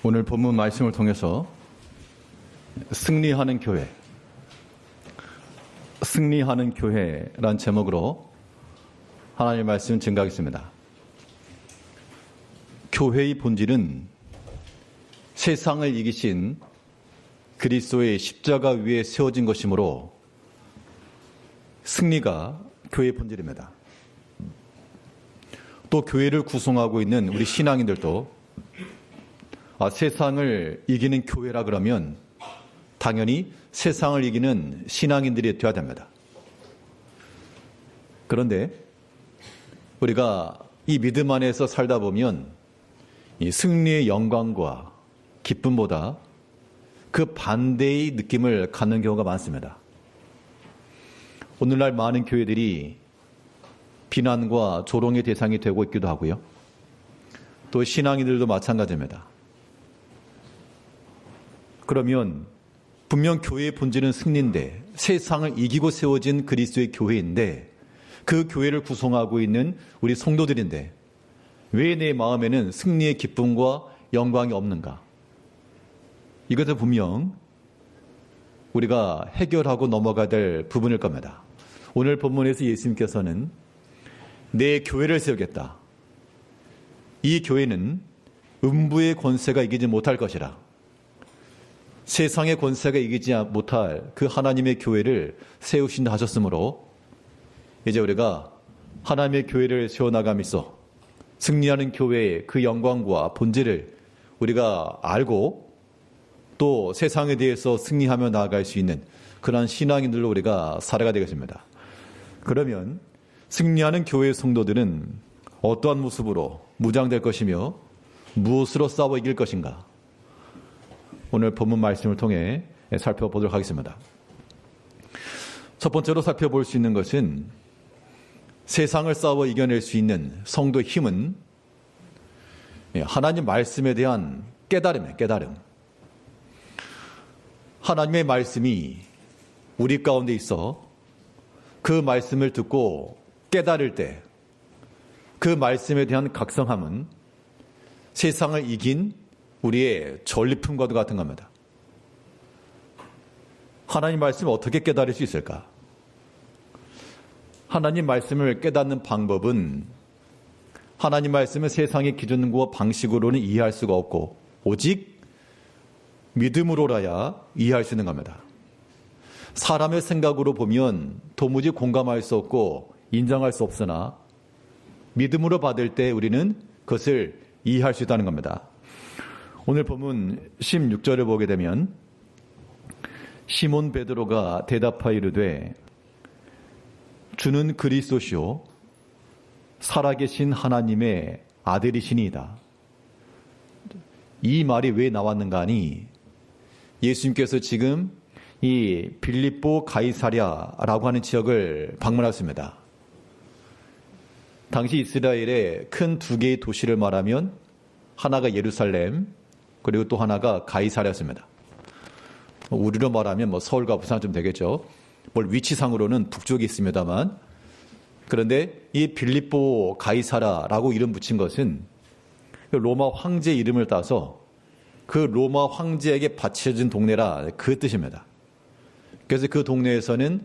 오늘 본문 말씀을 통해서 승리하는 교회란 제목으로 하나님의 말씀을 증거하겠습니다. 교회의 본질은 세상을 이기신 그리스도의 십자가 위에 세워진 것이므로 승리가 교회의 본질입니다. 또 교회를 구성하고 있는 우리 신앙인들도 세상을 이기는 교회라 그러면 당연히 세상을 이기는 신앙인들이 되어야 됩니다. 그런데 우리가 이 믿음 안에서 살다 보면 이 승리의 영광과 기쁨보다 그 반대의 느낌을 갖는 경우가 많습니다. 오늘날 많은 교회들이 비난과 조롱의 대상이 되고 있기도 하고요. 또 신앙인들도 마찬가지입니다. 그러면 분명 교회의 본질은 승리인데 세상을 이기고 세워진 그리스도의 교회인데 그 교회를 구성하고 있는 우리 성도들인데 왜 내 마음에는 승리의 기쁨과 영광이 없는가? 이것을 분명 우리가 해결하고 넘어가야 될 부분일 겁니다. 오늘 본문에서 예수님께서는 내 교회를 세우겠다. 이 교회는 음부의 권세가 이기지 못할 것이라. 세상의 권세가 이기지 못할 그 하나님의 교회를 세우신다 하셨으므로 이제 우리가 하나님의 교회를 세워나가면서 승리하는 교회의 그 영광과 본질을 우리가 알고 또 세상에 대해서 승리하며 나아갈 수 있는 그러한 신앙인들로 우리가 살아가야 되겠습니다. 그러면 승리하는 교회의 성도들은 어떠한 모습으로 무장될 것이며 무엇으로 싸워 이길 것인가? 오늘 본문 말씀을 통해 살펴보도록 하겠습니다. 첫 번째로 살펴볼 수 있는 것은 세상을 싸워 이겨낼 수 있는 성도의 힘은 하나님 말씀에 대한 깨달음이에요. 깨달음. 하나님의 말씀이 우리 가운데 있어 그 말씀을 듣고 깨달을 때 그 말씀에 대한 각성함은 세상을 이긴 우리의 전리품과도 같은 겁니다. 하나님 말씀을 어떻게 깨달을 수 있을까? 하나님 말씀을 깨닫는 방법은 하나님 말씀을 세상의 기준과 방식으로는 이해할 수가 없고 오직 믿음으로라야 이해할 수 있는 겁니다. 사람의 생각으로 보면 도무지 공감할 수 없고 인정할 수 없으나 믿음으로 받을 때 우리는 그것을 이해할 수 있다는 겁니다. 오늘 본문 16절을 보게 되면 시몬 베드로가 대답하여 이르되 주는 그리스도시요 살아계신 하나님의 아들이시니이다. 이 말이 왜 나왔는가 하니 예수님께서 지금 이 빌립보 가이사랴라고 하는 지역을 방문하셨습니다. 당시 이스라엘의 큰 두 개의 도시를 말하면 하나가 예루살렘 그리고 또 하나가 가이사랴였습니다. 우리로 말하면 서울과 부산 좀 되겠죠. 위치상으로는 북쪽에 있습니다만 그런데 이 빌립보 가이사랴라고 이름 붙인 것은 로마 황제 이름을 따서 그 로마 황제에게 바쳐진 동네라 그 뜻입니다. 그래서 그 동네에서는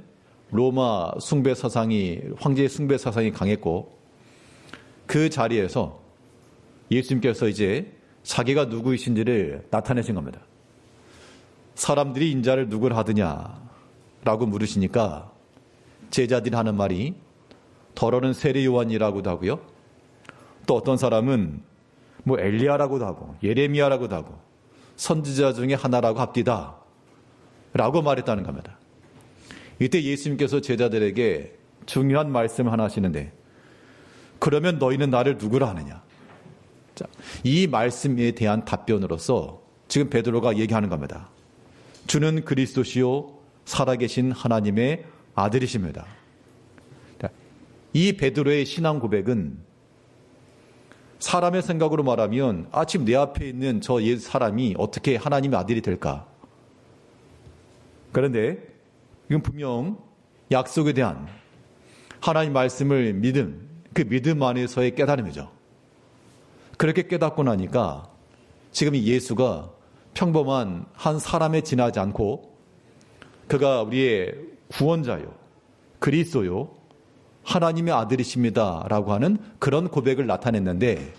로마 숭배 사상이 황제의 숭배 사상이 강했고 그 자리에서 예수님께서 이제 자기가 누구이신지를 나타내신 겁니다. 사람들이 인자를 누구를 하느냐라고 물으시니까 제자들이 하는 말이 더러는 세례 요한이라고도 하고요. 또 어떤 사람은 엘리야라고도 하고 예레미야라고도 하고 선지자 중에 하나라고 합디다 라고 말했다는 겁니다. 이때 예수님께서 제자들에게 중요한 말씀을 하나 하시는데 그러면 너희는 나를 누구라 하느냐? 자, 이 말씀에 대한 답변으로서 지금 베드로가 얘기하는 겁니다. 주는 그리스도시요 살아계신 하나님의 아들이십니다. 이 베드로의 신앙 고백은 사람의 생각으로 말하면 지금 내 앞에 있는 저 옛 사람이 어떻게 하나님의 아들이 될까? 그런데 이건 분명 약속에 대한 하나님 말씀을 그 믿음 안에서의 깨달음이죠. 그렇게 깨닫고 나니까 지금 이 예수가 평범한 한 사람에 지나지 않고 그가 우리의 구원자요, 그리스도요, 하나님의 아들이십니다 라고 하는 그런 고백을 나타냈는데,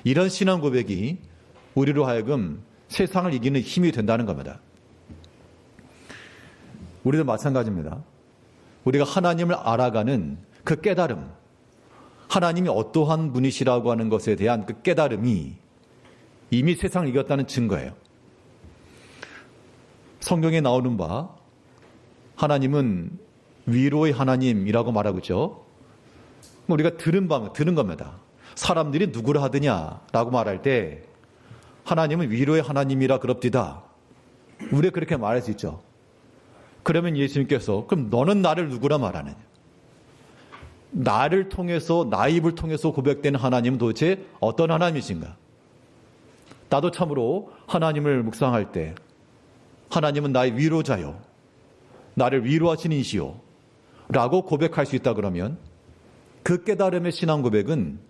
이런 신앙 고백이 우리로 하여금 세상을 이기는 힘이 된다는 겁니다. 우리도 마찬가지입니다. 우리가 하나님을 알아가는 그 깨달음, 하나님이 어떠한 분이시라고 하는 것에 대한 그 깨달음이 이미 세상을 이겼다는 증거예요. 성경에 나오는 바 하나님은 위로의 하나님이라고 말하고 있죠. 우리가 들은 겁니다. 사람들이 누구라 하느냐라고 말할 때 하나님은 위로의 하나님이라 그럽디다. 우리가 그렇게 말할 수 있죠. 그러면 예수님께서 그럼 너는 나를 누구라 말하느냐? 나를 통해서, 나의 입을 통해서 고백되는 하나님은 도대체 어떤 하나님이신가? 나도 참으로 하나님을 묵상할 때 하나님은 나의 위로자요, 나를 위로하시는 이시요 라고 고백할 수 있다 그러면 그 깨달음의 신앙 고백은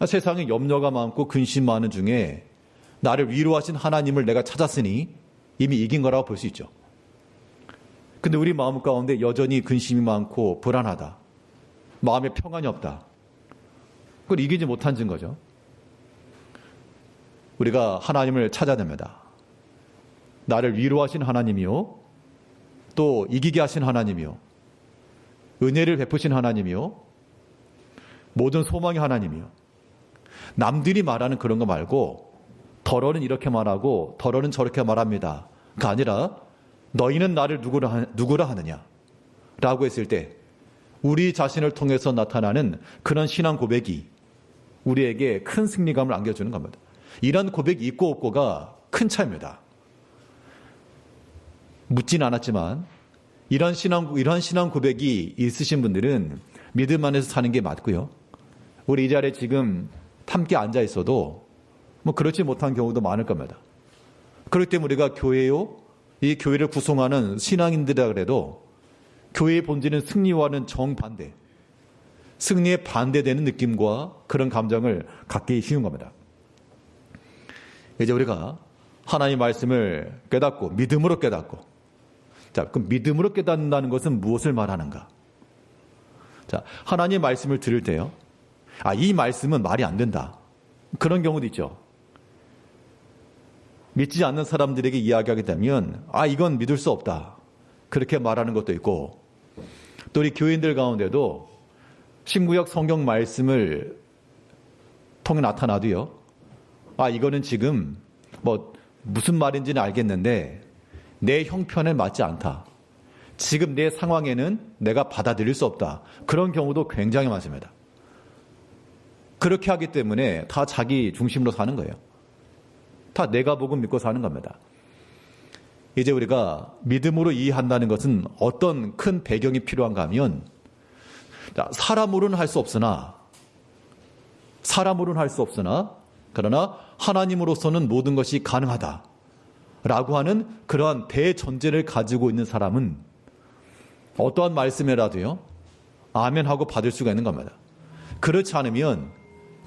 세상에 염려가 많고 근심 많은 중에 나를 위로하신 하나님을 내가 찾았으니 이미 이긴 거라고 볼 수 있죠. 근데 우리 마음 가운데 여전히 근심이 많고 불안하다, 마음에 평안이 없다, 그걸 이기지 못한 증거죠. 우리가 하나님을 찾아냅니다. 나를 위로하신 하나님이요, 또 이기게 하신 하나님이요, 은혜를 베푸신 하나님이요, 모든 소망의 하나님이요. 남들이 말하는 그런 거 말고 더러는 이렇게 말하고 더러는 저렇게 말합니다 가 아니라 너희는 나를 누구라 하느냐 라고 했을 때 우리 자신을 통해서 나타나는 그런 신앙 고백이 우리에게 큰 승리감을 안겨주는 겁니다. 이런 고백이 있고 없고가 큰 차이입니다. 묻진 않았지만 이런 신앙 고백이 있으신 분들은 믿음 안에서 사는 게 맞고요. 우리 이 자리에 지금 함께 앉아 있어도 뭐 그렇지 못한 경우도 많을 겁니다. 그렇기 때문에 우리가 교회요, 이 교회를 구성하는 신앙인들이라 그래도 교회의 본질은 승리와는 정반대, 승리에 반대되는 느낌과 그런 감정을 갖기 쉬운 겁니다. 이제 우리가 하나님의 말씀을 깨닫고 믿음으로 깨닫고, 자, 그럼 믿음으로 깨닫는다는 것은 무엇을 말하는가? 자, 하나님의 말씀을 들을 때요, 이 말씀은 말이 안 된다, 그런 경우도 있죠. 믿지 않는 사람들에게 이야기하게 되면 이건 믿을 수 없다, 그렇게 말하는 것도 있고, 또 우리 교인들 가운데도 신구약 성경 말씀을 통해 나타나도요, 이거는 지금 뭐 무슨 말인지는 알겠는데 내 형편에 맞지 않다, 지금 내 상황에는 내가 받아들일 수 없다, 그런 경우도 굉장히 많습니다. 그렇게 하기 때문에 다 자기 중심으로 사는 거예요. 다 내가 보고 믿고 사는 겁니다. 이제 우리가 믿음으로 이해한다는 것은 어떤 큰 배경이 필요한가 하면, 사람으로는 할 수 없으나 그러나 하나님으로서는 모든 것이 가능하다라고 하는 그러한 대전제를 가지고 있는 사람은 어떠한 말씀이라도요, 아멘하고 받을 수가 있는 겁니다. 그렇지 않으면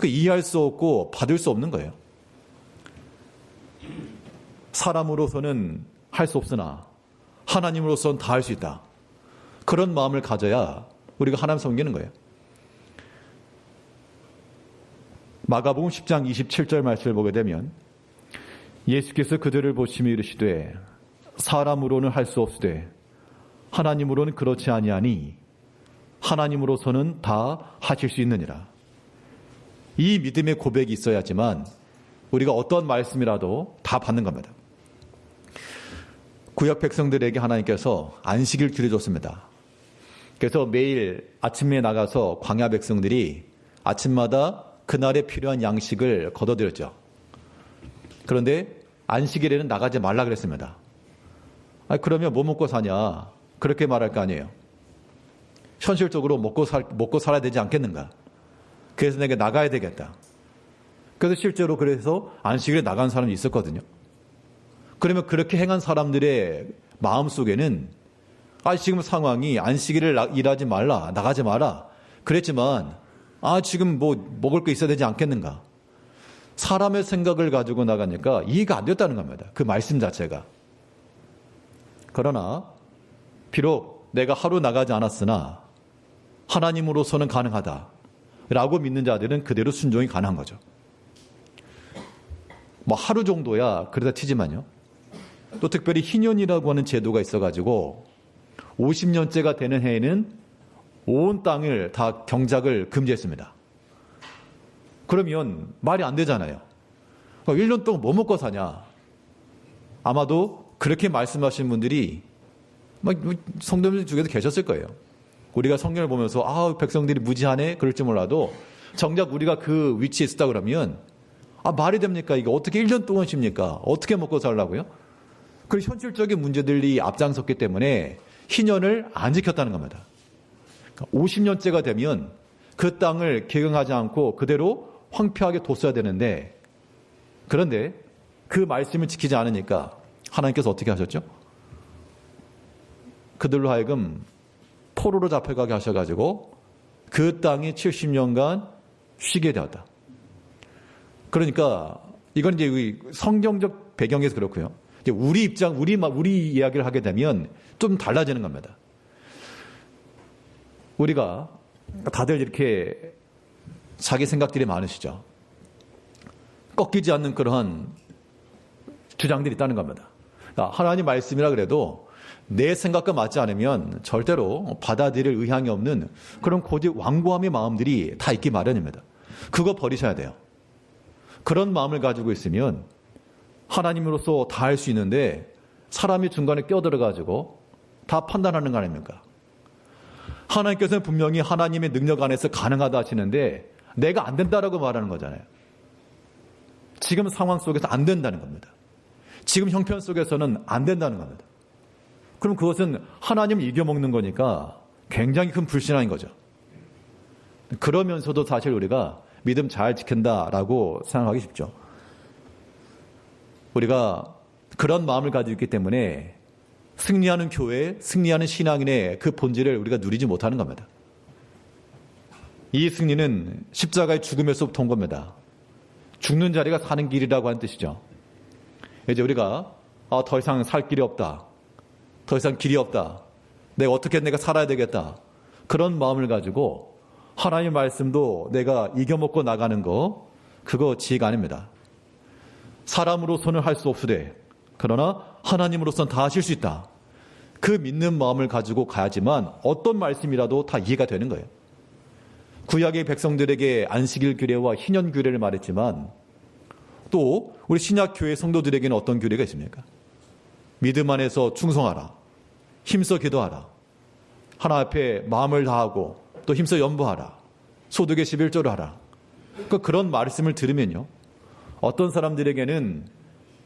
이해할 수 없고 받을 수 없는 거예요. 사람으로서는 할 수 없으나 하나님으로서는 다 할 수 있다, 그런 마음을 가져야 우리가 하나님 섬기는 거예요. 마가복음 10장 27절 말씀을 보게 되면 예수께서 그들을 보시며 이르시되 사람으로는 할 수 없으되 하나님으로는 그렇지 아니하니 하나님으로서는 다 하실 수 있느니라. 이 믿음의 고백이 있어야지만 우리가 어떤 말씀이라도 다 받는 겁니다. 구약 백성들에게 하나님께서 안식일 기려줬습니다. 그래서 매일 아침에 나가서 광야 백성들이 아침마다 그날에 필요한 양식을 거둬들였죠. 그런데 안식일에는 나가지 말라 그랬습니다. 그러면 뭐 먹고 사냐, 그렇게 말할 거 아니에요. 현실적으로 먹고 살아야 되지 않겠는가. 그래서 내가 나가야 되겠다. 그래서 실제로 그래서 안식일에 나간 사람이 있었거든요. 그러면 그렇게 행한 사람들의 마음속에는 지금 상황이 안식일을 일하지 말라, 나가지 마라 그랬지만 지금 뭐 먹을 거 있어야 되지 않겠는가. 사람의 생각을 가지고 나가니까 이해가 안 됐다는 겁니다. 그 말씀 자체가. 그러나 비록 내가 하루 나가지 않았으나 하나님으로서는 가능하다라고 믿는 자들은 그대로 순종이 가능한 거죠. 뭐 하루 정도야 그러다 치지만요. 또 특별히 희년이라고 하는 제도가 있어가지고 50년째가 되는 해에는 온 땅을 다 경작을 금지했습니다. 그러면 말이 안 되잖아요. 1년 동안 뭐 먹고 사냐? 아마도 그렇게 말씀하신 분들이 성도들 중에도 계셨을 거예요. 우리가 성경을 보면서 백성들이 무지하네 그럴지 몰라도 정작 우리가 그 위치에 있었다 그러면 말이 됩니까? 이거 어떻게 1년 동안 쉽니까? 어떻게 먹고 살라고요? 그 현실적인 문제들이 앞장섰기 때문에 희년을 안 지켰다는 겁니다. 50년째가 되면 그 땅을 개경하지 않고 그대로 황폐하게 뒀어야 되는데, 그런데 그 말씀을 지키지 않으니까 하나님께서 어떻게 하셨죠? 그들로 하여금 포로로 잡혀가게 하셔가지고 그 땅이 70년간 쉬게 되었다. 그러니까 이건 이제 성경적 배경에서 그렇고요. 이제 우리 입장, 우리 이야기를 하게 되면 좀 달라지는 겁니다. 우리가 다들 이렇게 자기 생각들이 많으시죠. 꺾이지 않는 그러한 주장들이 있다는 겁니다. 하나님 말씀이라 그래도 내 생각과 맞지 않으면 절대로 받아들일 의향이 없는 그런 고집 완고함의 마음들이 다 있기 마련입니다. 그거 버리셔야 돼요. 그런 마음을 가지고 있으면 하나님으로서 다 할 수 있는데 사람이 중간에 껴들어가지고 다 판단하는 거 아닙니까? 하나님께서는 분명히 하나님의 능력 안에서 가능하다 하시는데 내가 안 된다라고 말하는 거잖아요. 지금 상황 속에서 안 된다는 겁니다. 지금 형편 속에서는 안 된다는 겁니다. 그럼 그것은 하나님을 이겨먹는 거니까 굉장히 큰 불신앙인 거죠. 그러면서도 사실 우리가 믿음 잘 지킨다라고 생각하기 쉽죠. 우리가 그런 마음을 가지고 있기 때문에 승리하는 교회, 승리하는 신앙인의 그 본질을 우리가 누리지 못하는 겁니다. 이 승리는 십자가의 죽음에서부터 온 겁니다. 죽는 자리가 사는 길이라고 하는 뜻이죠. 이제 우리가 더 이상 살 길이 없다. 더 이상 길이 없다. 내가 살아야 되겠다. 그런 마음을 가지고 하나님의 말씀도 내가 이겨먹고 나가는 거, 그거 지혜가 아닙니다. 사람으로서는 할 수 없으되 그러나 하나님으로서는 다 하실 수 있다. 그 믿는 마음을 가지고 가야지만 어떤 말씀이라도 다 이해가 되는 거예요. 구약의 백성들에게 안식일 규례와 희년 규례를 말했지만 또 우리 신약 교회 성도들에게는 어떤 규례가 있습니까? 믿음 안에서 충성하라. 힘써 기도하라. 하나 앞에 마음을 다하고 또 힘써 연보하라. 소득의 11조를 하라. 그런 말씀을 들으면요. 어떤 사람들에게는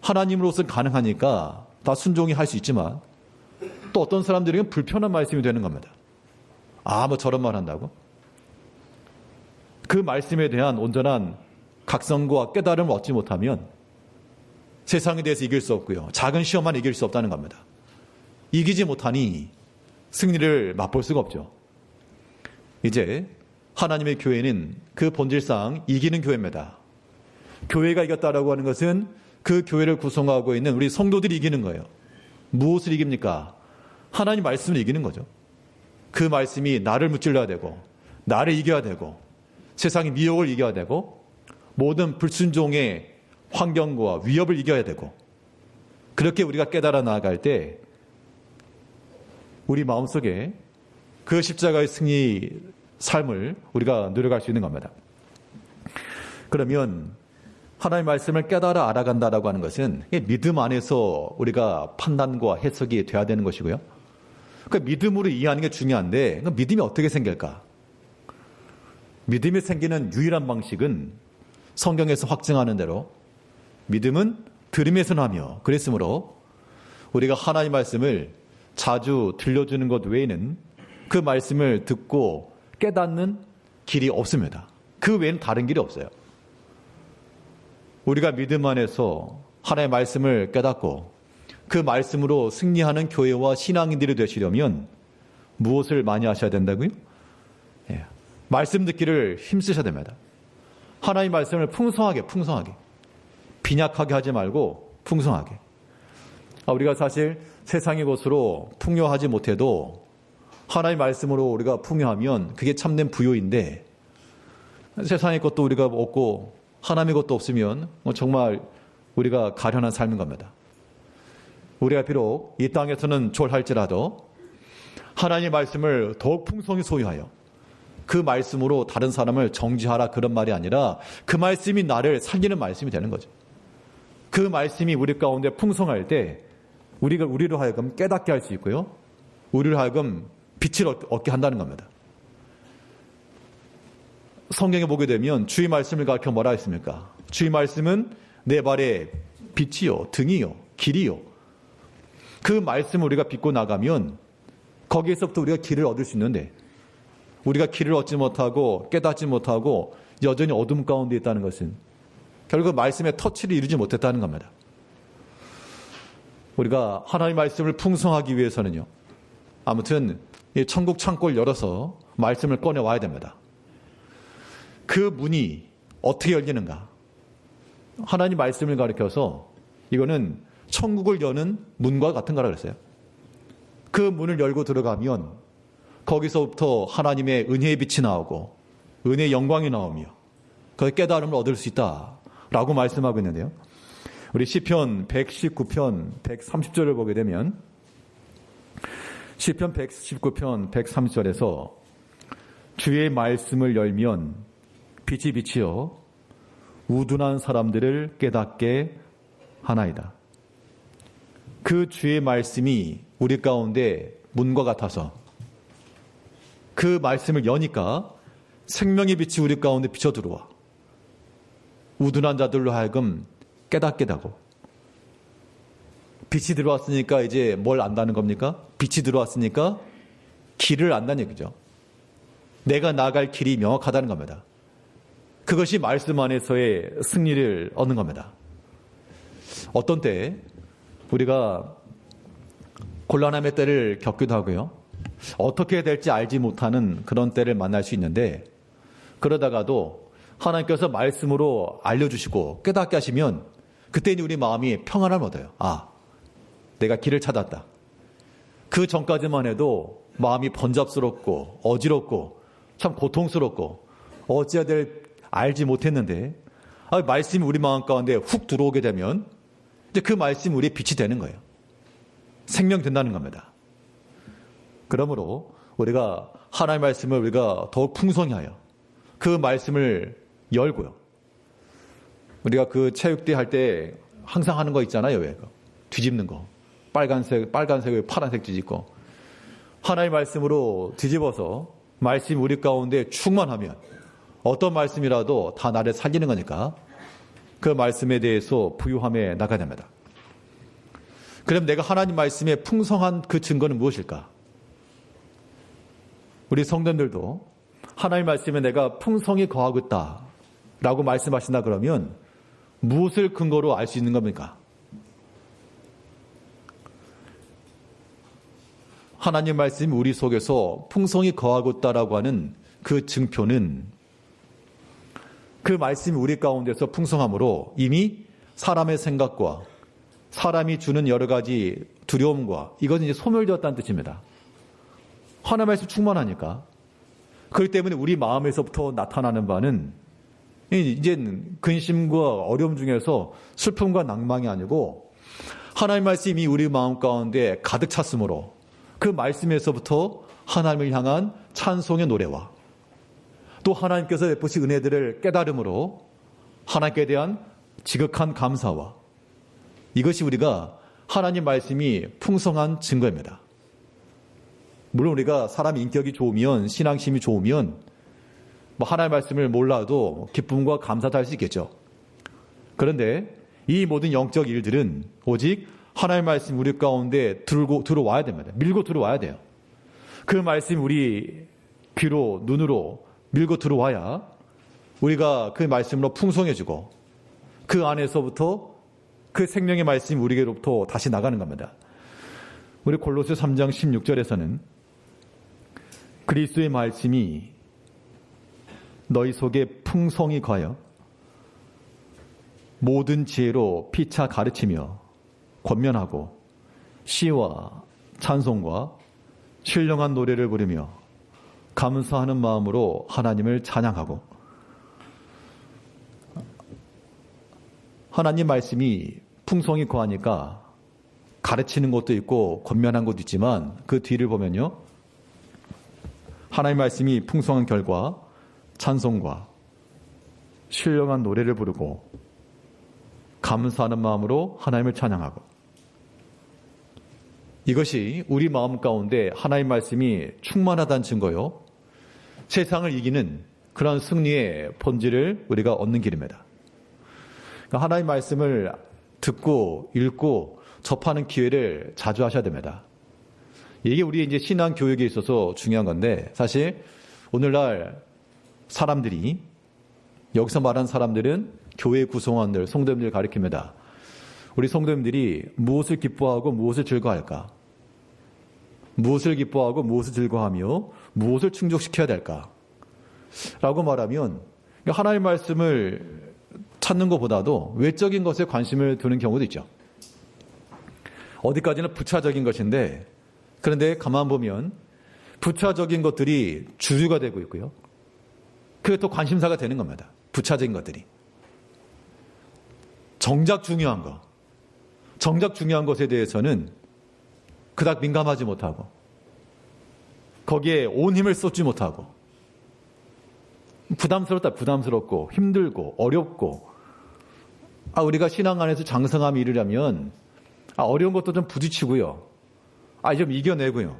하나님으로서는 가능하니까 다 순종이 할 수 있지만 또 어떤 사람들에게는 불편한 말씀이 되는 겁니다. 뭐 저런 말 한다고? 그 말씀에 대한 온전한 각성과 깨달음을 얻지 못하면 세상에 대해서 이길 수 없고요. 작은 시험만 이길 수 없다는 겁니다. 이기지 못하니 승리를 맛볼 수가 없죠. 이제 하나님의 교회는 그 본질상 이기는 교회입니다. 교회가 이겼다라고 하는 것은 그 교회를 구성하고 있는 우리 성도들이 이기는 거예요. 무엇을 이깁니까? 하나님 말씀을 이기는 거죠. 그 말씀이 나를 무찔러야 되고 나를 이겨야 되고 세상의 미혹을 이겨야 되고 모든 불순종의 환경과 위협을 이겨야 되고, 그렇게 우리가 깨달아 나아갈 때 우리 마음속에 그 십자가의 승리 삶을 우리가 누려갈 수 있는 겁니다. 그러면 하나님의 말씀을 깨달아 알아간다라고 하는 것은 믿음 안에서 우리가 판단과 해석이 돼야 되는 것이고요. 그 믿음으로 이해하는 게 중요한데 믿음이 어떻게 생길까? 믿음이 생기는 유일한 방식은 성경에서 확증하는 대로 믿음은 들음에서 나며 그랬으므로 우리가 하나님의 말씀을 자주 들려주는 것 외에는 그 말씀을 듣고 깨닫는 길이 없습니다. 그 외에는 다른 길이 없어요. 우리가 믿음 안에서 하나님의 말씀을 깨닫고 그 말씀으로 승리하는 교회와 신앙인들이 되시려면 무엇을 많이 하셔야 된다고요? 말씀 듣기를 힘쓰셔야 됩니다. 하나님의 말씀을 풍성하게 빈약하게 하지 말고 풍성하게. 우리가 사실 세상의 것으로 풍요하지 못해도 하나님의 말씀으로 우리가 풍요하면 그게 참된 부요인데, 세상의 것도 우리가 없고 하나님의 것도 없으면 정말 우리가 가련한 삶인 겁니다. 우리가 비록 이 땅에서는 졸할지라도 하나님의 말씀을 더욱 풍성히 소유하여 그 말씀으로 다른 사람을 정죄하라, 그런 말이 아니라 그 말씀이 나를 살리는 말씀이 되는 거죠. 그 말씀이 우리 가운데 풍성할 때 우리로 하여금 깨닫게 할 수 있고요, 우리로 하여금 빛을 얻게 한다는 겁니다. 성경에 보게 되면 주의 말씀을 가르쳐 뭐라 했습니까? 주의 말씀은 내 발의 빛이요, 등이요, 길이요. 그 말씀을 우리가 빚고 나가면 거기에서부터 우리가 길을 얻을 수 있는데, 우리가 길을 얻지 못하고 깨닫지 못하고 여전히 어둠 가운데 있다는 것은 결국 말씀의 터치를 이루지 못했다는 겁니다. 우리가 하나님의 말씀을 풍성하기 위해서는요, 아무튼 이 천국 창고를 열어서 말씀을 꺼내와야 됩니다. 그 문이 어떻게 열리는가? 하나님 말씀을 가리켜서 이거는 천국을 여는 문과 같은 거라 그랬어요. 그 문을 열고 들어가면 거기서부터 하나님의 은혜의 빛이 나오고 은혜의 영광이 나오며 그 깨달음을 얻을 수 있다라고 말씀하고 있는데요. 우리 시편 119편 130절을 보게 되면, 시편 119편 130절에서 주의 말씀을 열면 빛이 비치어 우둔한 사람들을 깨닫게 하나이다. 그 주의 말씀이 우리 가운데 문과 같아서 그 말씀을 여니까 생명의 빛이 우리 가운데 비쳐 들어와 우둔한 자들로 하여금 깨닫게 하고, 빛이 들어왔으니까 이제 뭘 안다는 겁니까? 빛이 들어왔으니까 길을 안다는 얘기죠. 내가 나아갈 길이 명확하다는 겁니다. 그것이 말씀 안에서의 승리를 얻는 겁니다. 어떤 때 우리가 곤란함의 때를 겪기도 하고요, 어떻게 될지 알지 못하는 그런 때를 만날 수 있는데, 그러다가도 하나님께서 말씀으로 알려주시고 깨닫게 하시면 그때는 우리 마음이 평안함을 얻어요. 내가 길을 찾았다. 그 전까지만 해도 마음이 번잡스럽고 어지럽고 참 고통스럽고 어찌해야 될 알지 못했는데, 말씀이 우리 마음 가운데 훅 들어오게 되면 이제 그 말씀이 우리의 빛이 되는 거예요. 생명된다는 겁니다. 그러므로 우리가 하나님의 말씀을 우리가 더욱 풍성히 하여 그 말씀을 열고요. 우리가 그 체육대 할 때 항상 하는 거 있잖아요. 왜? 뒤집는 거. 빨간색, 파란색 뒤집고. 하나님의 말씀으로 뒤집어서 말씀이 우리 가운데 충만하면 어떤 말씀이라도 다 나를 살리는 거니까 그 말씀에 대해서 부유함에 나가야 됩니다. 그럼 내가 하나님 말씀의 풍성한 그 증거는 무엇일까? 우리 성도들도 하나님 말씀에 내가 풍성히 거하고 있다라고 말씀하신다 그러면 무엇을 근거로 알 수 있는 겁니까? 하나님 말씀이 우리 속에서 풍성히 거하고 있다라고 하는 그 증표는 그 말씀이 우리 가운데서 풍성함으로 이미 사람의 생각과 사람이 주는 여러 가지 두려움과 이것은 이제 소멸되었다는 뜻입니다. 하나님 말씀 충만하니까. 그렇기 때문에 우리 마음에서부터 나타나는 바는 이제는 근심과 어려움 중에서 슬픔과 낭망이 아니고 하나님 말씀이 우리 마음 가운데 가득 찼으므로 그 말씀에서부터 하나님을 향한 찬송의 노래와 또 하나님께서 베푸신 은혜들을 깨달음으로 하나님께 대한 지극한 감사와 이것이 우리가 하나님 말씀이 풍성한 증거입니다. 물론 우리가 사람 인격이 좋으면 신앙심이 좋으면 하나님 말씀을 몰라도 기쁨과 감사도 할 수 있겠죠. 그런데 이 모든 영적 일들은 오직 하나님 말씀 우리 가운데 들어와야 됩니다. 밀고 들어와야 돼요. 그 말씀이 우리 귀로 눈으로 밀고 들어와야 우리가 그 말씀으로 풍성해지고 그 안에서부터 그 생명의 말씀이 우리에게로부터 다시 나가는 겁니다. 우리 골로새 3장 16절에서는 그리스도의 말씀이 너희 속에 풍성히 거하여 모든 지혜로 피차 가르치며 권면하고 시와 찬송과 신령한 노래를 부르며 감사하는 마음으로 하나님을 찬양하고 하나님 말씀이 풍성히 거하니까 가르치는 것도 있고 권면한 것도 있지만 그 뒤를 보면요. 하나님 말씀이 풍성한 결과 찬송과 신령한 노래를 부르고 감사하는 마음으로 하나님을 찬양하고 이것이 우리 마음 가운데 하나님 말씀이 충만하다는 증거요. 세상을 이기는 그런 승리의 본질을 우리가 얻는 길입니다. 그러니까 하나님 말씀을 듣고 읽고 접하는 기회를 자주 하셔야 됩니다. 이게 우리 이제 신앙 교육에 있어서 중요한 건데 사실 오늘날 사람들이 여기서 말하는 사람들은 교회 구성원들, 성도님들 가리킵니다. 우리 성도님들이 무엇을 기뻐하고 무엇을 즐거워할까? 무엇을 기뻐하고 무엇을 즐거워하며 무엇을 충족시켜야 될까? 라고 말하면 하나님 말씀을 찾는 것보다도 외적인 것에 관심을 두는 경우도 있죠. 어디까지나 부차적인 것인데 그런데 가만 보면 부차적인 것들이 주류가 되고 있고요. 그게 또 관심사가 되는 겁니다. 부차적인 것들이. 정작 중요한 것에 대해서는 그닥 민감하지 못하고 거기에 온 힘을 쏟지 못하고 부담스럽고 힘들고 어렵고 우리가 신앙 안에서 장성함이 이르려면 어려운 것도 좀 부딪히고요. 좀 이겨내고요.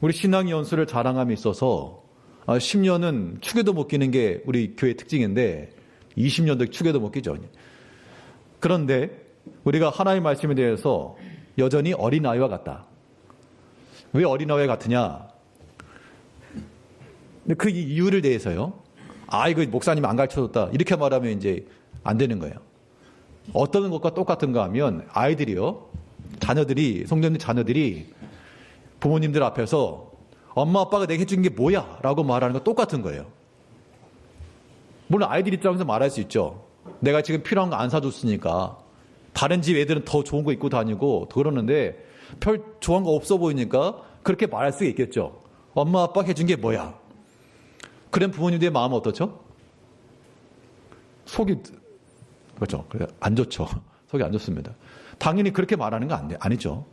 우리 신앙 연수를 자랑함에 있어서 10년은 축에도 못 끼는 게 우리 교회 특징인데 20년도 축에도 못 끼죠. 그런데 우리가 하나님의 말씀에 대해서 여전히 어린아이와 같다. 왜 어린아이와 같으냐? 그 이유를 대해서요. 이거 목사님이 안 가르쳐줬다. 이렇게 말하면 이제 안 되는 거예요. 어떤 것과 똑같은가 하면 아이들이요. 성도님들 자녀들이 부모님들 앞에서 엄마 아빠가 내게 해준 게 뭐야? 라고 말하는 거 똑같은 거예요. 물론 아이들 입장에서 말할 수 있죠. 내가 지금 필요한 거 안 사줬으니까 다른 집 애들은 더 좋은 거 입고 다니고 그러는데 별 좋은 거 없어 보이니까 그렇게 말할 수 있겠죠. 엄마 아빠 해준 게 뭐야? 그런 부모님들의 마음은 어떻죠? 속이 그렇죠. 안 좋죠. 속이 안 좋습니다. 당연히 그렇게 말하는 거 아니죠.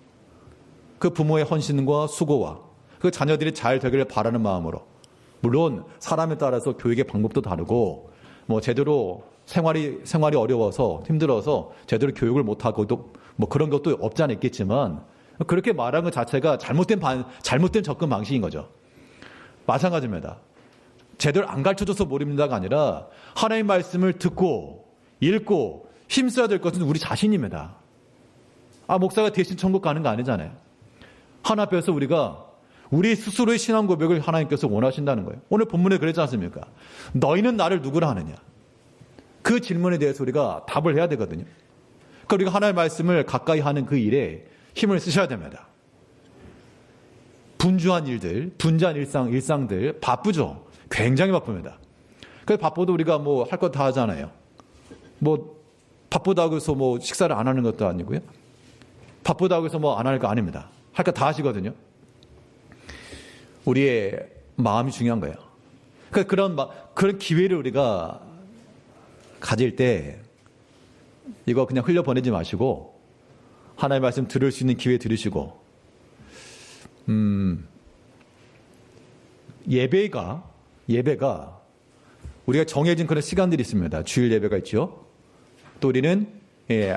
그 부모의 헌신과 수고와 그 자녀들이 잘 되기를 바라는 마음으로 물론 사람에 따라서 교육의 방법도 다르고 제대로 생활이 어려워서 힘들어서 제대로 교육을 못하고도 그런 것도 없지 않아 있겠지만 그렇게 말하는 것 자체가 잘못된 접근 방식인 거죠. 마찬가지입니다. 제대로 안 가르쳐줘서 모릅니다가 아니라 하나님의 말씀을 듣고 읽고 힘써야 될 것은 우리 자신입니다. 목사가 대신 천국 가는 거 아니잖아요. 하나 앞에서 우리가 우리 스스로의 신앙 고백을 하나님께서 원하신다는 거예요. 오늘 본문에 그랬지 않습니까? 너희는 나를 누구라 하느냐? 그 질문에 대해서 우리가 답을 해야 되거든요. 그러니까 우리가 하나님의 말씀을 가까이 하는 그 일에 힘을 쓰셔야 됩니다. 분주한 일상들 바쁘죠. 굉장히 바쁩니다. 그래서 바빠도 우리가 할 것 다 하잖아요. 바쁘다고 해서 식사를 안 하는 것도 아니고요. 바쁘다고 해서 안 할 거 아닙니다. 할 거 다 하시거든요. 우리의 마음이 중요한 거예요. 그러니까 그런 기회를 우리가 가질 때 이거 그냥 흘려보내지 마시고 하나님의 말씀 들을 수 있는 기회 들으시고 예배가 우리가 정해진 그런 시간들이 있습니다. 주일 예배가 있죠. 또 우리는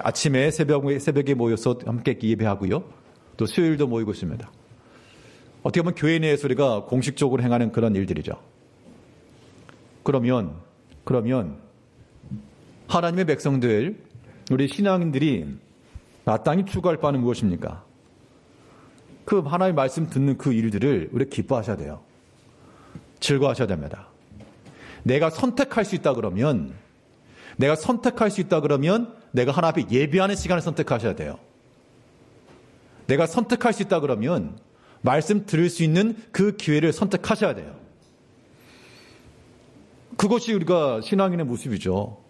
아침에 새벽에 모여서 함께 예배하고요. 또 수요일도 모이고 있습니다. 어떻게 보면 교회 내에서 우리가 공식적으로 행하는 그런 일들이죠. 그러면 하나님의 백성들, 우리 신앙인들이 마땅히 추구할 바는 무엇입니까? 그 하나님의 말씀 듣는 그 일들을 우리가 기뻐하셔야 돼요. 즐거워하셔야 됩니다. 내가 선택할 수 있다 그러면 내가 하나 앞에 예배하는 시간을 선택하셔야 돼요. 내가 선택할 수 있다 그러면 말씀 들을 수 있는 그 기회를 선택하셔야 돼요. 그것이 우리가 신앙인의 모습이죠.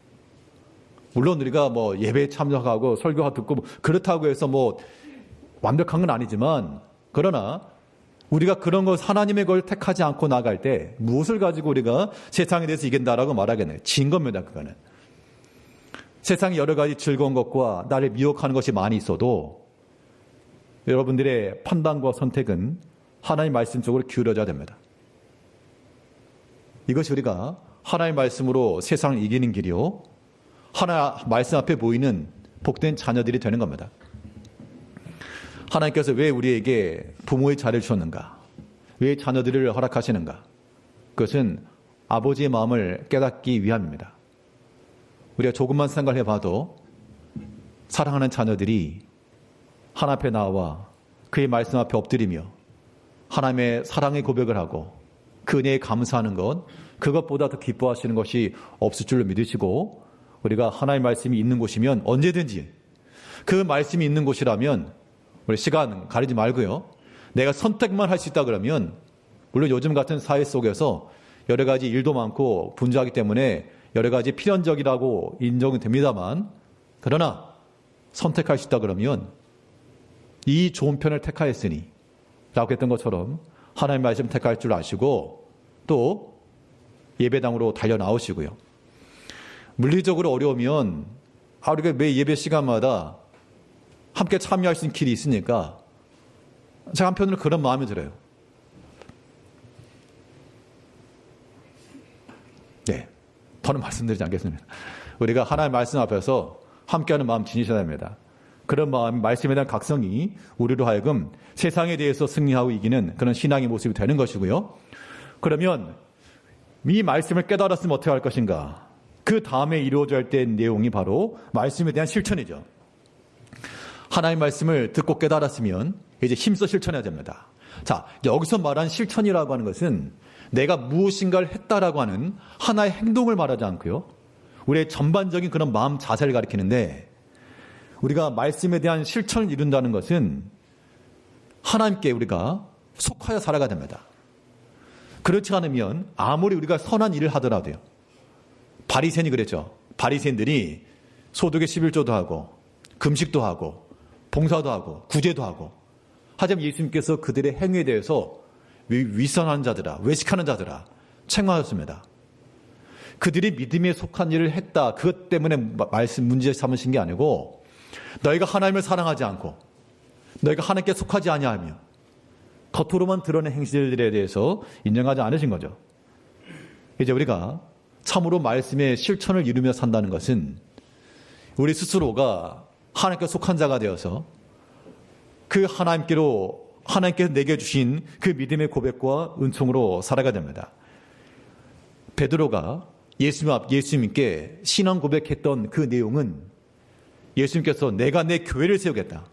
물론 우리가 뭐 예배에 참석하고 설교가 듣고 그렇다고 해서 뭐 완벽한 건 아니지만, 그러나 우리가 그런 것, 하나님의 걸 택하지 않고 나갈 때 무엇을 가지고 우리가 세상에 대해서 이긴다라고 말하겠네요. 진 겁니다, 그거는. 세상에 여러 가지 즐거운 것과 나를 미혹하는 것이 많이 있어도 여러분들의 판단과 선택은 하나님의 말씀 쪽으로 기울여져야 됩니다. 이것이 우리가 하나님의 말씀으로 세상을 이기는 길이요, 하나님 말씀 앞에 보이는 복된 자녀들이 되는 겁니다. 하나님께서 왜 우리에게 부모의 자리를 주셨는가? 왜 자녀들을 허락하시는가? 그것은 아버지의 마음을 깨닫기 위함입니다. 우리가 조금만 생각을 해봐도 사랑하는 자녀들이 하나님 앞에 나와 그의 말씀 앞에 엎드리며 하나님의 사랑의 고백을 하고 그 은혜에 감사하는 것, 그것보다 더 기뻐하시는 것이 없을 줄로 믿으시고, 우리가 하나님의 말씀이 있는 곳이면 언제든지, 그 말씀이 있는 곳이라면 우리 시간 가리지 말고요, 내가 선택만 할 수 있다 그러면, 물론 요즘 같은 사회 속에서 여러 가지 일도 많고 분주하기 때문에 여러 가지 필연적이라고 인정은 됩니다만, 그러나 선택할 수 있다 그러면 이 좋은 편을 택하였으니 라고 했던 것처럼 하나님의 말씀 택할 줄 아시고 또 예배당으로 달려 나오시고요. 물리적으로 어려우면 우리가 매 예배 시간마다 함께 참여할 수 있는 길이 있으니까 제가 한편으로 그런 마음이 들어요. 네, 더는 말씀드리지 않겠습니다. 우리가 하나님의 말씀 앞에서 함께하는 마음 지니셔야 됩니다. 그런 마음, 말씀에 대한 각성이 우리로 하여금 세상에 대해서 승리하고 이기는 그런 신앙의 모습이 되는 것이고요. 그러면 이 말씀을 깨달았으면 어떻게 할 것인가? 그 다음에 이루어져야 할 때의 내용이 바로 말씀에 대한 실천이죠. 하나님의 말씀을 듣고 깨달았으면 이제 힘써 실천해야 됩니다. 자, 여기서 말한 실천이라고 하는 것은 내가 무엇인가를 했다라고 하는 하나의 행동을 말하지 않고요, 우리의 전반적인 그런 마음 자세를 가리키는데, 우리가 말씀에 대한 실천을 이룬다는 것은 하나님께 우리가 속하여 살아가야 됩니다. 그렇지 않으면 아무리 우리가 선한 일을 하더라도요, 바리새인이 그랬죠. 바리새인들이 소득의 11조도 하고 금식도 하고 봉사도 하고 구제도 하고, 하지만 예수님께서 그들의 행위에 대해서 위선한 자들아, 외식하는 자들아 책망하셨습니다. 그들이 믿음에 속한 일을 했다, 그것 때문에 말씀 문제 삼으신 게 아니고, 너희가 하나님을 사랑하지 않고 너희가 하나님께 속하지 아니하며 겉으로만 드러낸 행실들에 대해서 인정하지 않으신 거죠. 이제 우리가 참으로 말씀의 실천을 이루며 산다는 것은 우리 스스로가 하나님께 속한 자가 되어서 그 하나님께서 내게 주신 그 믿음의 고백과 은총으로 살아가야 됩니다. 베드로가 예수님께 신앙 고백했던 그 내용은, 예수님께서 내가 내 교회를 세우겠다,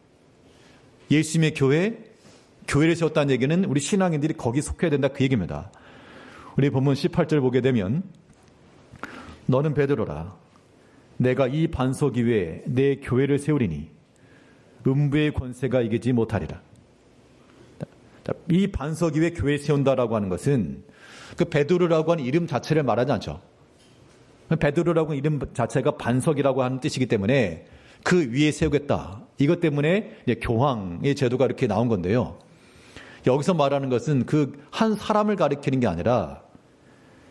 예수님의 교회를 세웠다는 얘기는 우리 신앙인들이 거기 속해야 된다, 그 얘기입니다. 우리 본문 18절 보게 되면, 너는 베드로라, 내가 이 반석 위에 내 교회를 세우리니 음부의 권세가 이기지 못하리라. 이 반석 위에 교회 세운다라고 하는 것은 그 베드로라고 하는 이름 자체를 말하지 않죠. 베드로라고 하는 이름 자체가 반석이라고 하는 뜻이기 때문에 그 위에 세우겠다, 이것 때문에 이제 교황의 제도가 이렇게 나온 건데요. 여기서 말하는 것은 그 한 사람을 가리키는 게 아니라,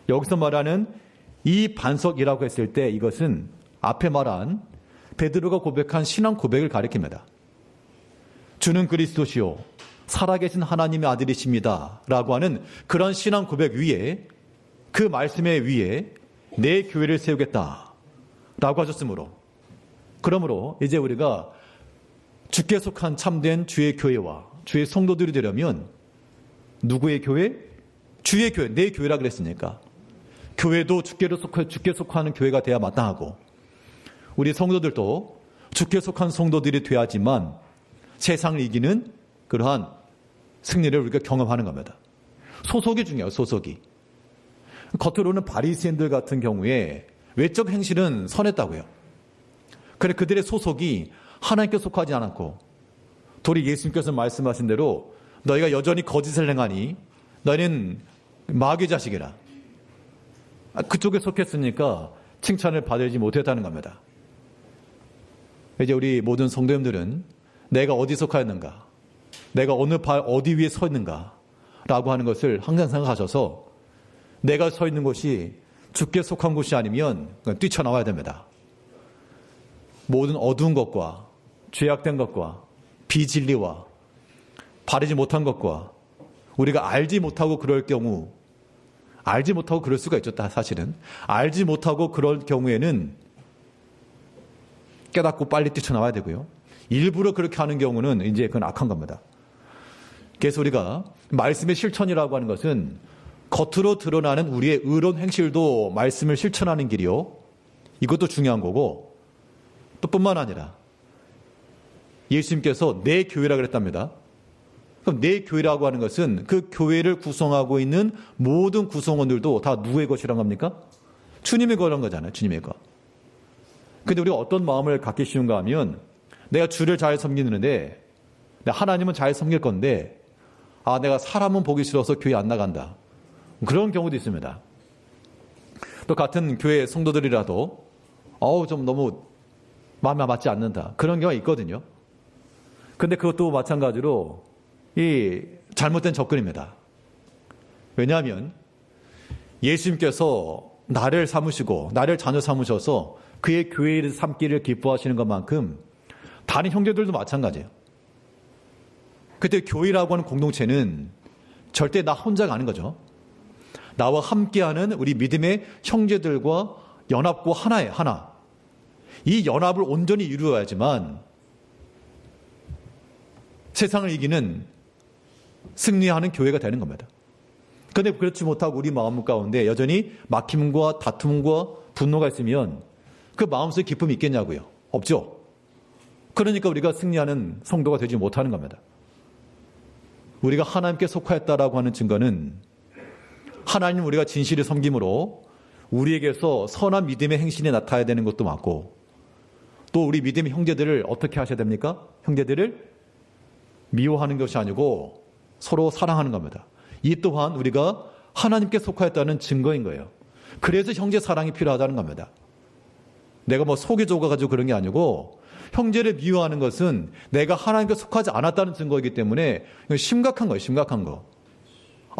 여기서 말하는 이 반석이라고 했을 때 이것은 앞에 말한 베드로가 고백한 신앙 고백을 가리킵니다. 주는 그리스도시요 살아계신 하나님의 아들이십니다 라고 하는 그런 신앙 고백 위에, 그 말씀의 위에 내 교회를 세우겠다 라고 하셨으므로, 그러므로 이제 우리가 주께 속한 참된 주의 교회와 주의 성도들이 되려면 누구의 교회? 주의 교회, 내 교회라 그랬으니까 교회도 주께 속하는 교회가 돼야 마땅하고, 우리 성도들도 주께 속한 성도들이 돼야지만 세상을 이기는 그러한 승리를 우리가 경험하는 겁니다. 소속이 중요해요. 소속이. 겉으로는 바리새인들 같은 경우에 외적 행실은 선했다고요. 그런데 그들의 소속이 하나님께 속하지 않았고, 도리 예수님께서 말씀하신 대로 너희가 여전히 거짓을 행하니 너희는 마귀 자식이라, 그쪽에 속했으니까 칭찬을 받지 못했다는 겁니다. 이제 우리 모든 성도님들은 내가 어디 속하였는가, 내가 어느 발 어디 위에 서 있는가 라고 하는 것을 항상 생각하셔서 내가 서 있는 곳이 주께 속한 곳이 아니면 뛰쳐나와야 됩니다. 모든 어두운 것과 죄악된 것과 비진리와 바르지 못한 것과 우리가 알지 못하고 그럴 경우, 알지 못하고 그럴 수가 있죠. 사실은 알지 못하고 그럴 경우에는 깨닫고 빨리 뛰쳐나와야 되고요. 일부러 그렇게 하는 경우는 이제 그건 악한 겁니다. 그래서 우리가 말씀의 실천이라고 하는 것은 겉으로 드러나는 우리의 의로운 행실도 말씀을 실천하는 길이요. 이것도 중요한 거고, 또 뿐만 아니라 예수님께서 내 교회라 그랬답니다. 그럼 내 교회라고 하는 것은 그 교회를 구성하고 있는 모든 구성원들도 다 누구의 것이란 겁니까? 주님의 거란 거잖아요. 주님의 것. 근데 우리가 어떤 마음을 갖기 쉬운가 하면 내가 주를 잘 섬기는데 하나님은 잘 섬길 건데 내가 사람은 보기 싫어서 교회 안 나간다. 그런 경우도 있습니다. 또 같은 교회 성도들이라도 좀 너무 마음에 맞지 않는다. 그런 경우가 있거든요. 근데 그것도 마찬가지로 이 잘못된 접근입니다. 왜냐하면 예수님께서 나를 삼으시고 나를 자녀 삼으셔서 그의 교회를 삼기를 기뻐하시는 것만큼 다른 형제들도 마찬가지예요. 그때 교회라고 하는 공동체는 절대 나 혼자가 아닌 거죠. 나와 함께하는 우리 믿음의 형제들과 연합고 하나예요. 하나. 이 연합을 온전히 이루어야지만 세상을 이기는 승리하는 교회가 되는 겁니다. 그런데 그렇지 못하고 우리 마음 가운데 여전히 막힘과 다툼과 분노가 있으면 그 마음속에 기쁨이 있겠냐고요. 없죠. 그러니까 우리가 승리하는 성도가 되지 못하는 겁니다. 우리가 하나님께 속하였다라고 하는 증거는 하나님 우리가 진실을 섬김으로 우리에게서 선한 믿음의 행실이 나타나야 되는 것도 맞고, 또 우리 믿음의 형제들을 어떻게 하셔야 됩니까? 형제들을 미워하는 것이 아니고 서로 사랑하는 겁니다. 이 또한 우리가 하나님께 속하였다는 증거인 거예요. 그래서 형제 사랑이 필요하다는 겁니다. 내가 속이 좁아가지고 그런 게 아니고 형제를 미워하는 것은 내가 하나님께 속하지 않았다는 증거이기 때문에 심각한 거예요. 심각한 거.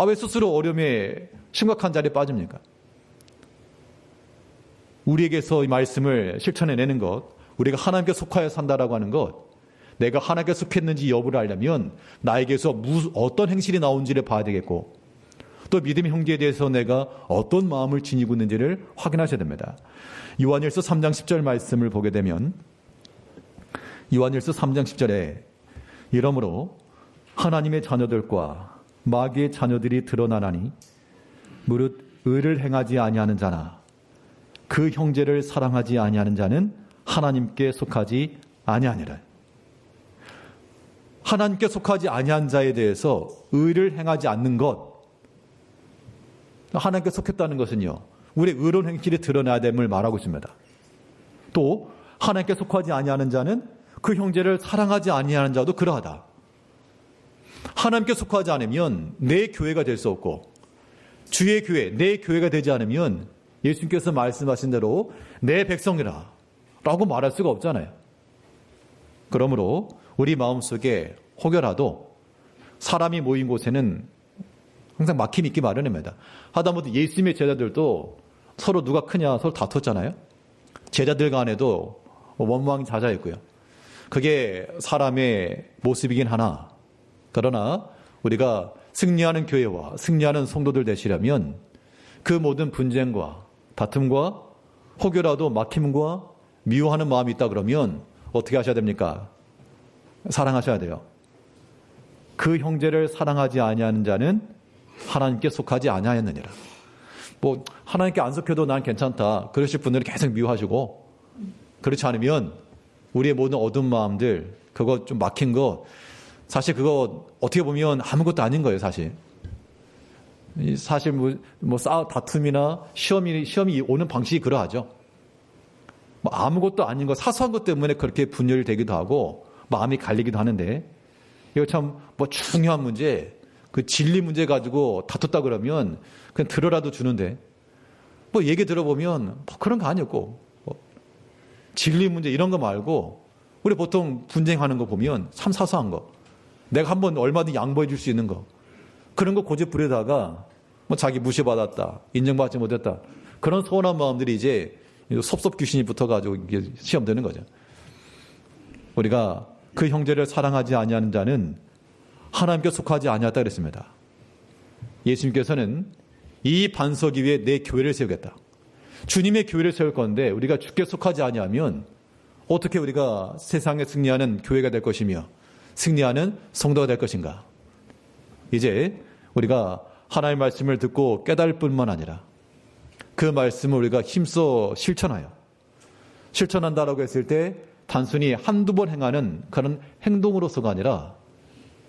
왜 스스로 어려움에 심각한 자리에 빠집니까? 우리에게서 이 말씀을 실천해내는 것, 우리가 하나님께 속하여 산다라고 하는 것, 내가 하나님께 속했는지 여부를 알려면 나에게서 어떤 행실이 나온지를 봐야 되겠고, 또 믿음의 형제에 대해서 내가 어떤 마음을 지니고 있는지를 확인하셔야 됩니다. 요한일서 3장 10절 말씀을 보게 되면 요한일서 3장 10절에 이러므로 하나님의 자녀들과 마귀의 자녀들이 드러나나니 무릇 의를 행하지 아니하는 자나 그 형제를 사랑하지 아니하는 자는 하나님께 속하지 아니하니라. 하나님께 속하지 아니한 자에 대해서 의를 행하지 않는 것, 하나님께 속했다는 것은요, 우리의 의로운 행실이 드러나야 됨을 말하고 있습니다. 또 하나님께 속하지 아니하는 자는 그 형제를 사랑하지 아니하는 자도 그러하다. 하나님께 속하지 않으면 내 교회가 될 수 없고, 주의 교회, 내 교회가 되지 않으면 예수님께서 말씀하신 대로 내 백성이라 라고 말할 수가 없잖아요. 그러므로 우리 마음속에 혹여라도 사람이 모인 곳에는 항상 막힘이 있기 마련입니다. 하다못해 예수님의 제자들도 서로 누가 크냐 서로 다퉜잖아요. 제자들 간에도 원망이 잦아있고요. 그게 사람의 모습이긴 하나, 그러나 우리가 승리하는 교회와 승리하는 성도들 되시려면 그 모든 분쟁과 다툼과 혹여라도 막힘과 미워하는 마음이 있다 그러면 어떻게 하셔야 됩니까? 사랑하셔야 돼요. 그 형제를 사랑하지 아니하는 자는 하나님께 속하지 아니하였느니라. 하나님께 안 속해도 난 괜찮다 그러실 분들은 계속 미워하시고, 그렇지 않으면 우리의 모든 어두운 마음들, 그거 좀 막힌 거, 사실 그거 어떻게 보면 아무것도 아닌 거예요. 사실 다툼이나 시험이 오는 방식이 그러하죠. 아무것도 아닌 거, 사소한 것 때문에 그렇게 분열이 되기도 하고 마음이 갈리기도 하는데, 이거 참 중요한 문제, 그 진리 문제 가지고 다퉜다 그러면 그냥 들어라도 주는데, 얘기 들어보면 그런 거 아니었고, 진리 문제 이런 거 말고 우리 보통 분쟁하는 거 보면 참 사소한 거. 내가 한번 얼마든지 양보해 줄 수 있는 거. 그런 거 고집 부리다가 뭐 자기 무시받았다. 인정받지 못했다. 그런 서운한 마음들이 이제 섭섭 귀신이 붙어가지고 이게 시험되는 거죠. 우리가 그 형제를 사랑하지 아니하는 자는 하나님께 속하지 아니하다 그랬습니다. 예수님께서는 이 반석 위에 내 교회를 세우겠다. 주님의 교회를 세울 건데 우리가 주께 속하지 아니하면 어떻게 우리가 세상에 승리하는 교회가 될 것이며 승리하는 성도가 될 것인가. 이제 우리가 하나님의 말씀을 듣고 깨달을 뿐만 아니라 그 말씀을 우리가 힘써 실천한다라고 했을 때 단순히 한두 번 행하는 그런 행동으로서가 아니라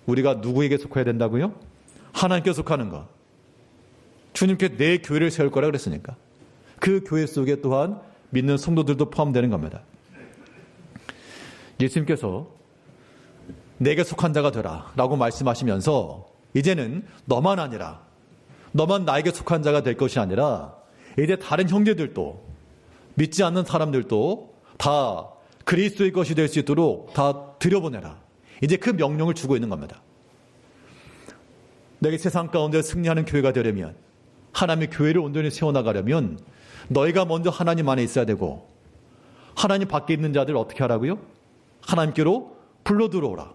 우리가 누구에게 속해야 된다고요? 하나님께 속하는 것. 주님께 내 교회를 세울 거라 그랬으니까. 그 교회 속에 또한 믿는 성도들도 포함되는 겁니다. 예수님께서 내게 속한 자가 되라 라고 말씀하시면서 이제는 너만 아니라 너만 나에게 속한 자가 될 것이 아니라 이제 다른 형제들도 믿지 않는 사람들도 다 그리스도의 것이 될 수 있도록 다 들여보내라. 이제 그 명령을 주고 있는 겁니다. 내게 세상 가운데 승리하는 교회가 되려면 하나님의 교회를 온전히 세워나가려면 너희가 먼저 하나님 안에 있어야 되고 하나님 밖에 있는 자들 어떻게 하라고요? 하나님께로 불러 들어오라.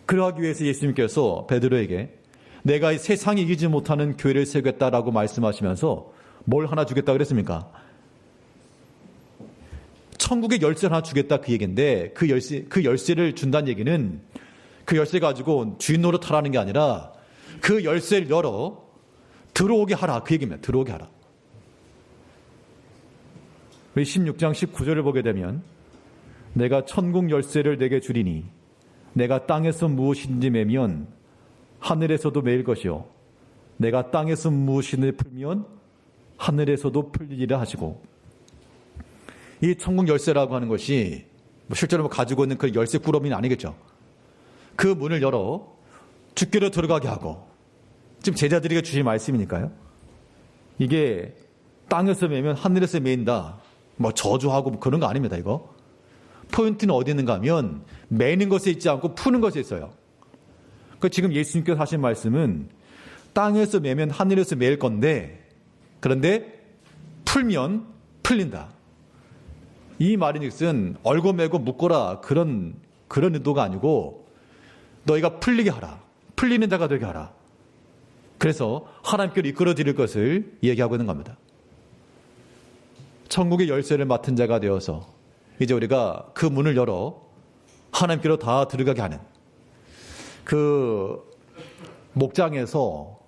그러하기 위해서 예수님께서 베드로에게 내가 이 세상이 이기지 못하는 교회를 세우겠다라고 말씀하시면서 뭘 하나 주겠다 그랬습니까? 천국의 열쇠를 하나 주겠다 그 얘기인데 그 열쇠를 준다는 얘기는 그 열쇠 가지고 주인 노릇하라는 게 아니라 그 열쇠를 열어 들어오게 하라 그 얘기입니다. 들어오게 하라. 우리 16장 19절을 보게 되면 내가 천국 열쇠를 내게 주리니 내가 땅에서 무엇인지 매면 하늘에서도 매일 것이요 내가 땅에서 무엇인지 풀면 하늘에서도 풀리리라 하시고 이 천국 열쇠라고 하는 것이 실제로 가지고 있는 그 열쇠 꾸러미는 아니겠죠. 그 문을 열어 주께로 들어가게 하고 지금 제자들에게 주신 말씀이니까요. 이게 땅에서 매면 하늘에서 매인다. 뭐 저주하고 뭐 그런 거 아닙니다. 이거. 포인트는 어디 있는가 하면 매는 것에 있지 않고 푸는 것에 있어요. 그 지금 예수님께서 하신 말씀은 땅에서 매면 하늘에서 매일 건데 그런데 풀면 풀린다. 이 말인즉슨 얼고매고 묶어라 그런 의도가 아니고 너희가 풀리게 하라. 풀리는 자가 되게 하라. 그래서 하나님께로 이끌어 드릴 것을 얘기하고 있는 겁니다. 천국의 열쇠를 맡은 자가 되어서 이제 우리가 그 문을 열어 하나님께로 다 들어가게 하는 그 목장에서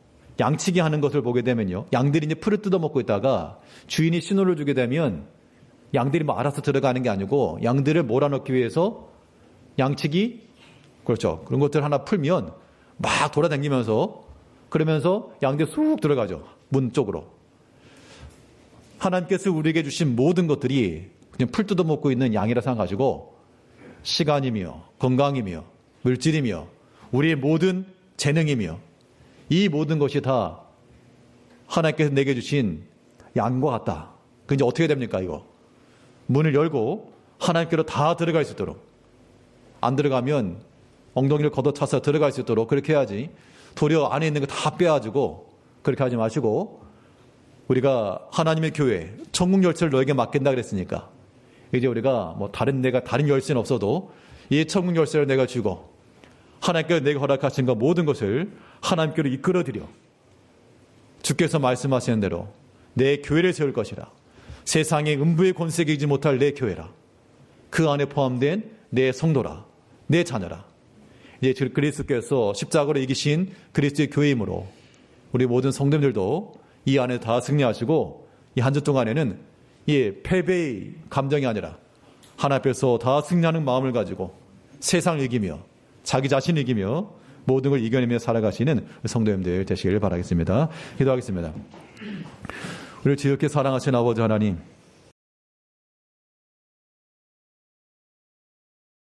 양치기 하는 것을 보게 되면요. 양들이 이제 풀을 뜯어먹고 있다가 주인이 신호를 주게 되면 양들이 뭐 알아서 들어가는 게 아니고 양들을 몰아넣기 위해서 양치기 그렇죠. 그런 것들 하나 풀면 막 돌아다니면서 그러면서 양들이 쑥 들어가죠. 문 쪽으로. 하나님께서 우리에게 주신 모든 것들이 그냥 풀 뜯어먹고 있는 양이라 생각하시고 시간이며 건강이며 물질이며 우리의 모든 재능이며 이 모든 것이 다 하나님께서 내게 주신 양과 같다. 그 이제 어떻게 됩니까 이거? 문을 열고 하나님께로 다 들어갈 수 있도록 안 들어가면 엉덩이를 걷어차서 들어갈 수 있도록 그렇게 해야지 도리어 안에 있는 거 다 빼가지고 그렇게 하지 마시고 우리가 하나님의 교회 천국 열쇠를 너에게 맡긴다 그랬으니까 이제 우리가 뭐 다른 열쇠는 없어도 이 천국 열쇠를 내가 주고 하나님께서 내가 허락하신 것 모든 것을 하나님께로 이끌어드려 주께서 말씀하시는 대로 내 교회를 세울 것이라. 세상의 음부의 권세가 이기지 못할 내 교회라. 그 안에 포함된 내 성도라. 내 자녀라. 이제 그리스도께서 십자가로 이기신 그리스도의 교회이므로 우리 모든 성도들도 이 안에 다 승리하시고 이 한 주 동안에는 이 패배의 감정이 아니라 하나님 앞에서 다 승리하는 마음을 가지고 세상을 이기며 자기 자신을 이기며 모든 걸 이겨내며 살아가시는 성도님들 되시길 바라겠습니다. 기도하겠습니다. 우리를 지극히 사랑하신 아버지 하나님,